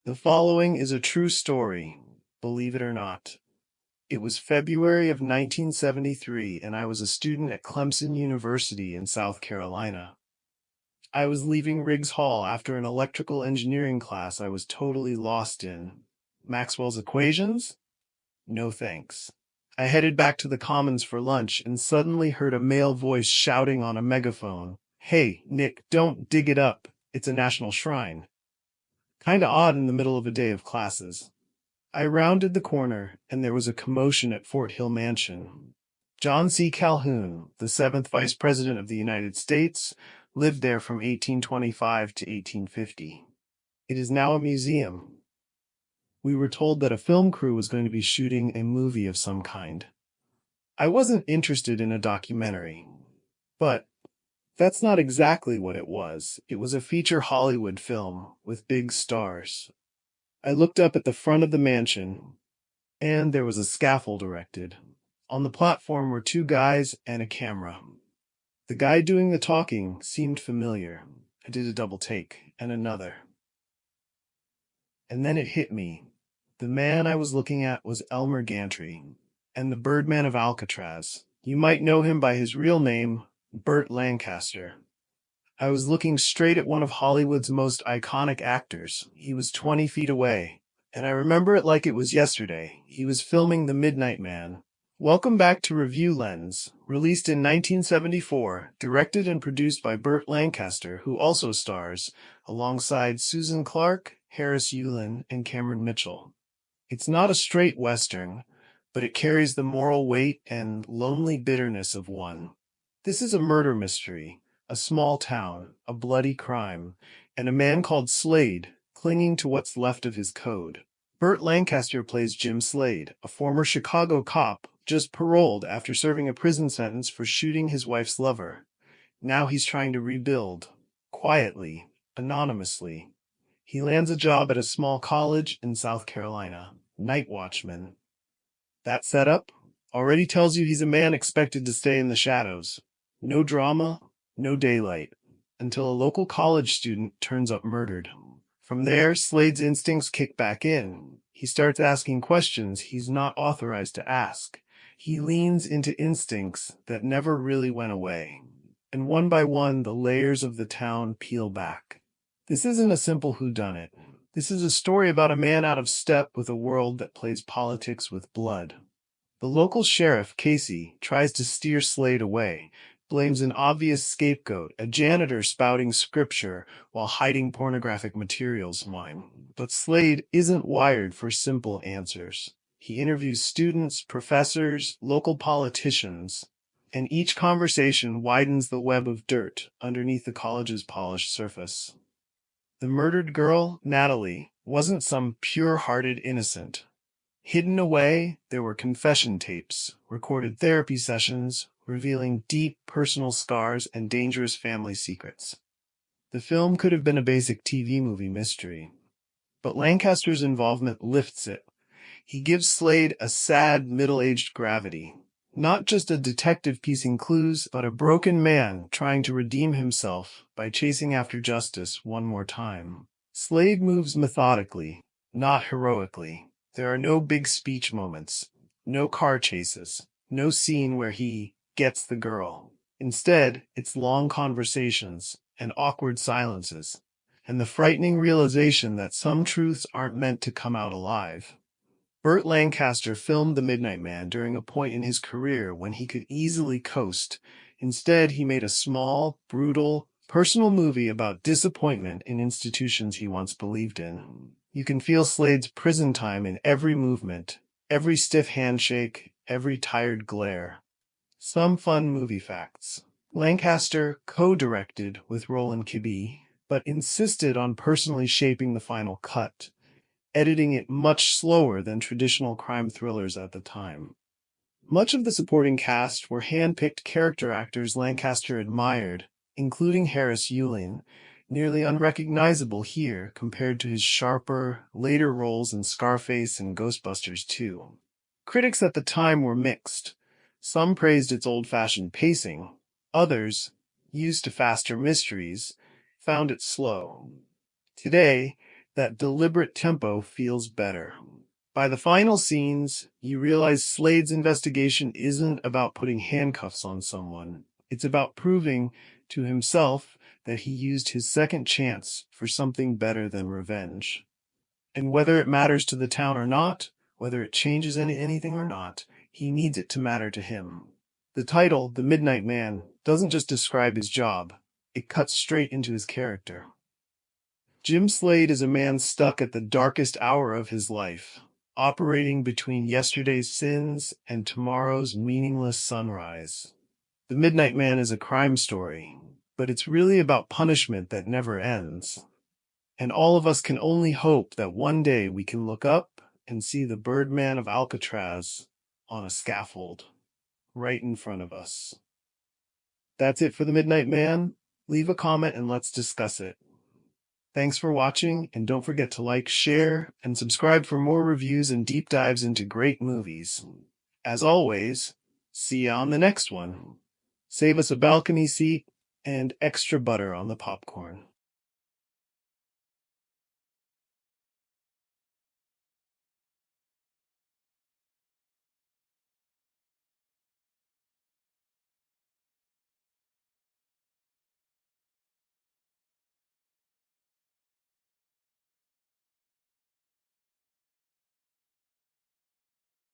The following is a true story, believe it or not. It was February of 1973, and I was a student at Clemson University in South Carolina. I was leaving Riggs Hall after an electrical engineering class I was totally lost in. Maxwell's equations? No thanks. I headed back to the Commons for lunch and suddenly heard a male voice shouting on a megaphone, "Hey, Nick, don't dig it up. It's a national shrine." Kinda odd in the middle of a day of classes. I rounded the corner, and there was a commotion at Fort Hill Mansion. John C. Calhoun, the seventh Vice President of the United States, lived there from 1825 to 1850. It is now a museum. We were told that a film crew was going to be shooting a movie of some kind. I wasn't interested in a documentary, but that's not exactly what it was. It was a feature Hollywood film with big stars. I looked up at the front of the mansion, and there was a scaffold erected. On the platform were two guys and a camera. The guy doing the talking seemed familiar. I did a double take, and another. And then it hit me. The man I was looking at was Elmer Gantry, and the Birdman of Alcatraz. You might know him by his real name, Burt Lancaster. I was looking straight at one of Hollywood's most iconic actors. He was 20 feet away, and I remember it like it was yesterday. He was filming The Midnight Man. Welcome back to Review Lens, released in 1974, directed and produced by Burt Lancaster, who also stars alongside Susan Clark, Harris Yulin, and Cameron Mitchell. It's not a straight Western, but it carries the moral weight and lonely bitterness of one. This is a murder mystery, a small town, a bloody crime, and a man called Slade clinging to what's left of his code. Burt Lancaster plays Jim Slade, a former Chicago cop just paroled after serving a prison sentence for shooting his wife's lover. Now he's trying to rebuild, quietly, anonymously. He lands a job at a small college in South Carolina, night watchman. That setup already tells you he's a man expected to stay in the shadows. No drama, no daylight, until a local college student turns up murdered. From there, Slade's instincts kick back in. He starts asking questions he's not authorized to ask. He leans into instincts that never really went away. And one by one, the layers of the town peel back. This isn't a simple whodunit. This is a story about a man out of step with a world that plays politics with blood. The local sheriff, Casey, tries to steer Slade away, blames an obvious scapegoat, a janitor spouting scripture while hiding pornographic materials from him. But Slade isn't wired for simple answers. He interviews students, professors, local politicians, and each conversation widens the web of dirt underneath the college's polished surface. The murdered girl, Natalie, wasn't some pure-hearted innocent. Hidden away, there were confession tapes, recorded therapy sessions, revealing deep personal scars and dangerous family secrets. The film could have been a basic TV movie mystery, but Lancaster's involvement lifts it. He gives Slade a sad, middle-aged gravity. Not just a detective piecing clues, but a broken man trying to redeem himself by chasing after justice one more time. Slade moves methodically, not heroically. There are no big speech moments, no car chases, no scene where he gets the girl. Instead, it's long conversations and awkward silences, and the frightening realization that some truths aren't meant to come out alive. Burt Lancaster filmed The Midnight Man during a point in his career when he could easily coast. Instead, he made a small, brutal, personal movie about disappointment in institutions he once believed in. You can feel Slade's prison time in every movement, every stiff handshake, every tired glare. Some fun movie facts. Lancaster co-directed with Roland Kibbe, but insisted on personally shaping the final cut, editing it much slower than traditional crime thrillers at the time. Much of the supporting cast were hand-picked character actors Lancaster admired, including Harris Yulin, nearly unrecognizable here compared to his sharper, later roles in Scarface and Ghostbusters 2. Critics at the time were mixed. Some praised its old-fashioned pacing. Others, used to faster mysteries, found it slow. Today, That deliberate tempo feels better. By the final scenes, you realize Slade's investigation isn't about putting handcuffs on someone. It's about proving to himself that he used his second chance for something better than revenge. And whether it matters to the town or not, whether it changes anything or not, he needs it to matter to him. The title, The Midnight Man, doesn't just describe his job. It cuts straight into his character. Jim Slade is a man stuck at the darkest hour of his life, operating between yesterday's sins and tomorrow's meaningless sunrise. The Midnight Man is a crime story, but it's really about punishment that never ends. And all of us can only hope that one day we can look up and see the Birdman of Alcatraz on a scaffold right in front of us. That's it for The Midnight Man. Leave a comment and let's discuss it. Thanks for watching, and don't forget to like, share, and subscribe for more reviews and deep dives into great movies. As always, see you on the next one. Save us a balcony seat and extra butter on the popcorn.